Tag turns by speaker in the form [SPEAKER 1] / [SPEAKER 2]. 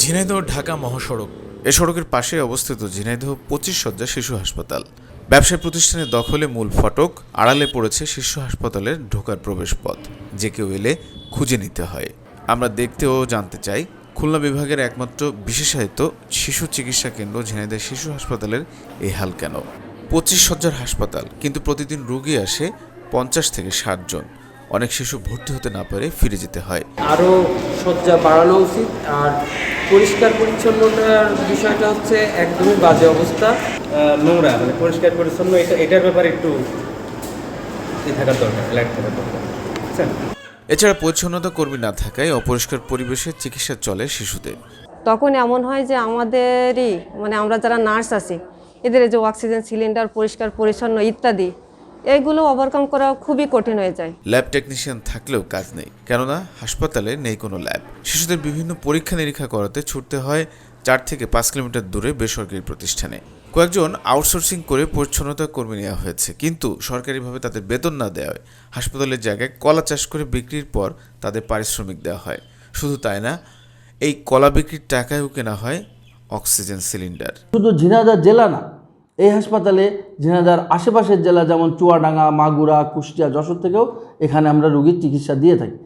[SPEAKER 1] ঝিনাইদহ ঢাকা মহাসড়ক এ সড়কের পাশে অবস্থিত ঝিনাইদহ 25 শয্যা শিশু হাসপাতাল। ব্যবসায়ী প্রতিষ্ঠানের দখলে মূল ফটক, আড়ালে পড়েছে শিশু হাসপাতালের ঢোকার প্রবেশপথ। যে কেউ এলে খুঁজে নিতে হয়। আমরা দেখতে ও জানতে চাই, খুলনা বিভাগের একমাত্র বিশেষায়িত শিশু চিকিৎসা কেন্দ্র ঝিনাইদহ শিশু হাসপাতালের এই হাল কেন? 25 শয্যার হাসপাতাল, কিন্তু প্রতিদিন রোগী আসে 50 থেকে 60 জন। অনেক শিশু ভর্তি হতে না পারে ফিরে যেতে হয়।
[SPEAKER 2] আরও শয্যা বাড়ানো উচিত। আর পরিষ্কার পরিচ্ছন্নতার বিষয়টা হচ্ছে একদমই বাজে অবস্থা।
[SPEAKER 3] নোংরা মানে পরিষ্কার পরিচ্ছন্ন এটার ব্যাপারে একটু থাকার দরকার, লাইট থাকার দরকার, বুঝছেন?
[SPEAKER 1] এছাড়া পরিচ্ছন্নতা কর্মী না থাকায় অপরিষ্কার পরিবেশে চিকিৎসা চলে শিশুদের।
[SPEAKER 4] তখন এমন হয় যে আমাদেরই আমরা যারা নার্স আছি, এদের যে অক্সিজেন সিলিন্ডার, পরিষ্কার পরিচ্ছন্ন ইত্যাদি, এইগুলো ওভারকাম করা খুবই কঠিন হয়ে যায়।
[SPEAKER 1] ল্যাব টেকনিশিয়ান থাকলেও কাজ নেই, কেননা হাসপাতালে নেই কোনো ল্যাব। শিশুদের বিভিন্ন পরীক্ষা নিরীক্ষা করাতে ছুটতে হয় 4 থেকে 5 কিলোমিটার দূরে বেসরকারি প্রতিষ্ঠানে। কয়েকজন আউটসোর্সিং করে পরিচ্ছন্নতা কর্মী নেওয়া হয়েছে, কিন্তু সরকারিভাবে তাদের বেতন না দেওয়ায় হাসপাতালের জায়গায় কলা চাষ করে বিক্রির পর তাদের পারিশ্রমিক দেওয়া হয়। শুধু তাই না, এই কলা বিক্রির টাকায়ও কেনা হয় অক্সিজেন সিলিন্ডার।
[SPEAKER 5] শুধু ঝিনাইদহ জেলা না, এই হাসপাতালে ঝিনাইদহর আশেপাশের জেলা যেমন চুয়াডাঙ্গা, মাগুরা, কুষ্টিয়া, যশোর থেকেও এখানে আমরা রোগীর চিকিৎসা দিয়ে থাকি।